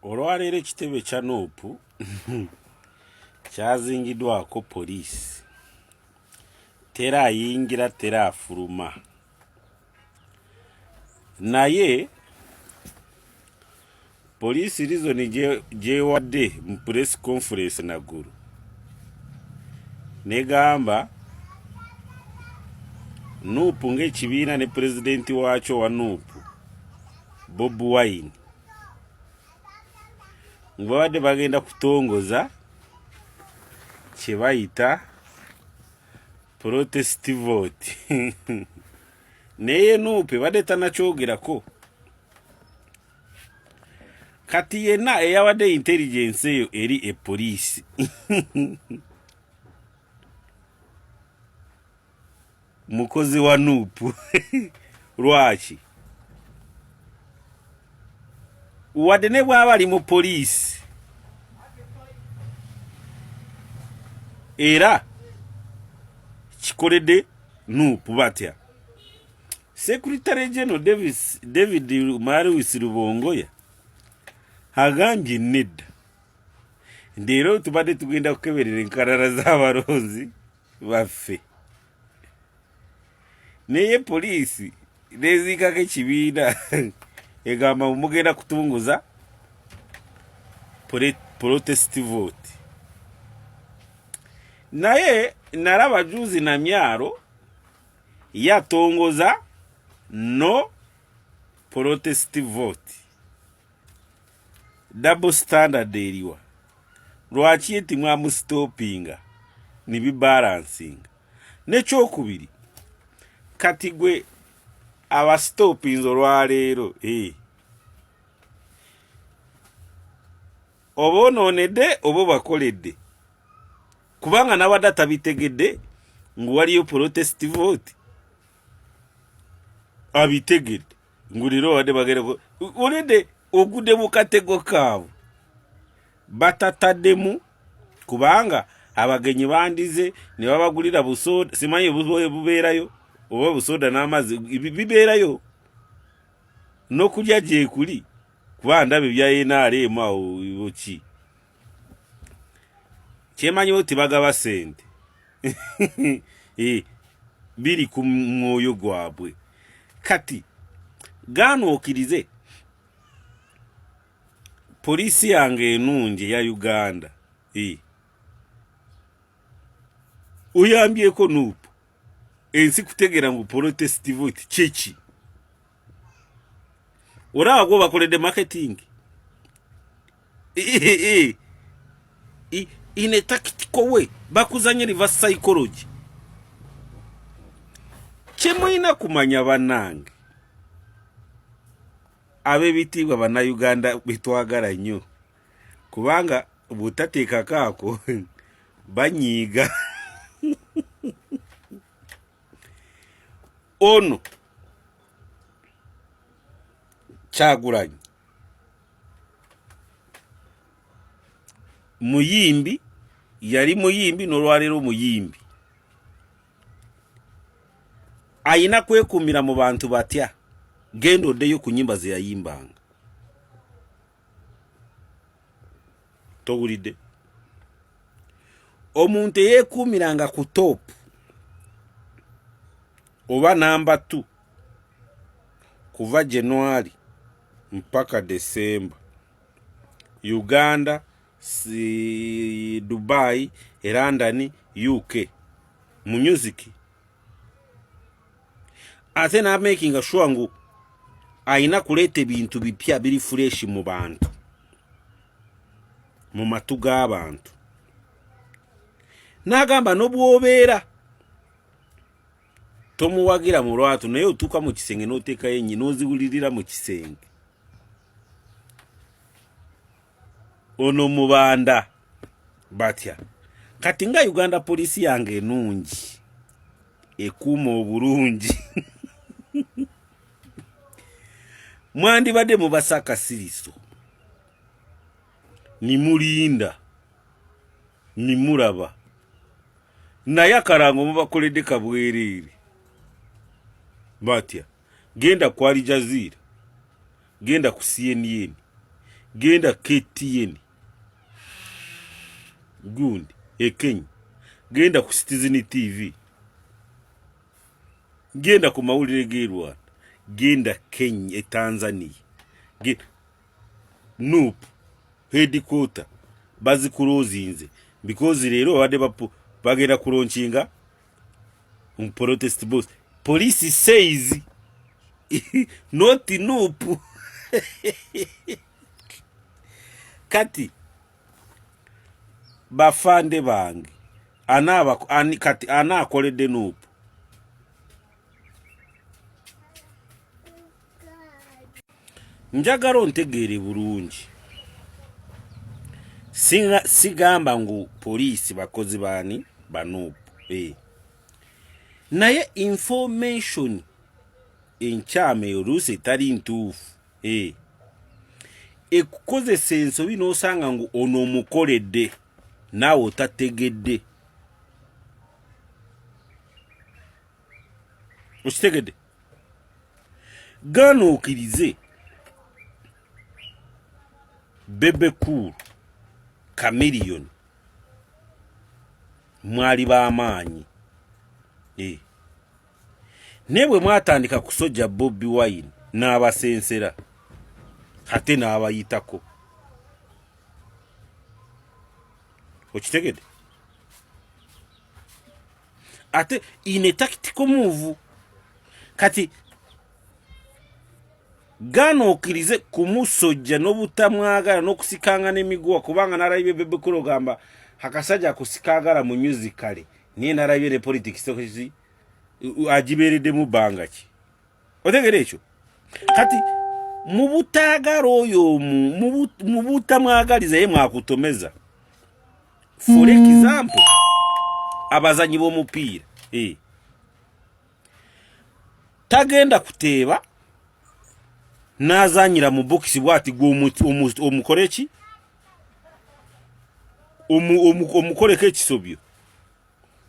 Olwaleero ekitebe kya Nuupu kyazingiddwako poliisi. Tera ayingira tera afuluma. Naye poliisi reason gyewadde mu press conference naggulu negamba Nuupu ng'ekibiina ne pulezidenti waakyo wa Nuupu Bobi Wine babadde bagenda kutongoza kye bayita protest vote. Naye Nuupu badde tannakyogerako. Kati yenna eyawadde intelligence eyo eri poliisi mukozi wa Nuupu. Lwaki? Wadde ne bw'aba ali mu poliisi era kikoledde Nuupu batya. Secretary General David Marius Rubongoya agambye nedda leero tubadde tugenda kukeberera enkalala z'abalonzi baffe. Naye poliisi neziikako ekibiina egamba mugenda kutunguza protest vote. Naye nalaba juzi na myalo yatongoza no protest vote. Double standard eriwa. Lwaki eti mwamustoppinga nibi balancing. Nekyokubiri kati gwe abastoppinzo olwaleero oba onoonedde oba bakoledde, kubanga nabadde tabitegedde ngu waliyo protest vote. Abitegedde ngu leero wadde bagenda olede ogudde mu katego kaabwe batataddemu, kubanga abagenyi bandize ne babagulira busoda. Simanyi bubeerayo oba busoda n'amazzi bibeerayo n'okulya gye kuli, kuba ndabe bya NRM awo ki kyemanyiwo tibagaba sente biri ku mwoyo gwabwe. Kati gaana okirize poliisi yange enungi ya Uganda oyambyeko Nuupu ensi kutegera ngu protest vote kyeki. Olaba gwe bakoledde marketing in a tactical way, bakuzanye reverse psychology. Kyemulina kumanya bannange ab'ebitiibwa bannayuganda betwagala nnyo, kubanga bw'otateekako ako banyiiga. Ono Kyagulanyi muyimbi, yali muyimbi n'olwaleero muyimbi. Ayina kwekuumira mu bantu batya. Genda oddeyo ku nnyimba ze yayimbanga. Towulidde? Omuntu eyeekuumiranga ku top oba namba 2 kuva January mpaka December, Uganda, Dubai, London, UK mu music, ate na making sure ngu ayina kuleeta ebintu bipya biri fresh mu bantu, mu matu g'abantu. N'agamba n'obwobeera tomuwagira mu lwatu naye otuuka mu kisenge n'oteekayo ennyi n'oziwulirira mu kisenge. Ono mubanda batya. Kati nga Uganda poliisi yange enungi ekuuma obulungi mwandibadde mubasaka siriso nimulinda nimulaba naye akarango mubakoledde kabwereere batya. Genda ku Al Jazeera, genda ku CNN, genda KTN gundi Kenya, genda ku Citizen TV, genda ku mawulire g'e Rwanda, genda Kenya Tanzania, genda NUP headquarter bazikulozinze because lero babadde bagenda kulaunchinga protest boss. Police says not NUP. Kati bafande bange kati anakoledde NUP njagala ontegeere bulungi. Sigamba ngu police bakozi bani NUP naye information enkyame oluusi etali ntuufu ekukozesa ensobi n'osanga ngu ono omukoledde naawe otategedde. Okitegedde? Gaana okkirize Bebe Cool Chameleone mwali b'amaanyi ne bwe mwatandika kusojja Bobi Wine n'abasensera ate n'abayitako. Okitegedde? Ate in a tactical move kati gaana okkirize kumusojja n'obutamwagala n'okusikanga n'emiguwa kubanga nalabye Bebe Cool gamba akasajja kusikagala mu musical niye nalabye ne politics agibeeredde mu bbanga ki. Otegere ekyo? Kati mu butaagala oyo mu butamwagaliza ye mwakutomeza. For example abazanyi b'omupiira tagenda kuteeba n'azanyira mu bokisi bwati omukoreki omukoreko ekisobyo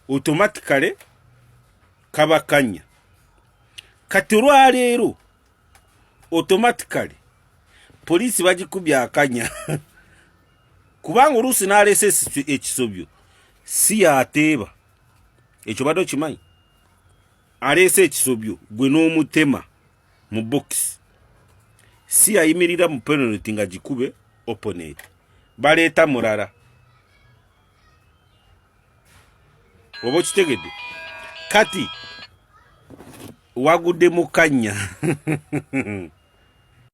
automatically kabakanya. Kati olwaleero automatically police bagikubya akanya kubanga oluusi n'aleese ekisobyo si yateeba ekyo badde okimanyi. Aleese ekisobyo gwe n'omutema mu box si yayimirira mu penalty nga gikube opponent baleeta mulala. Oba okitegedde? Kati wagudde mu kanya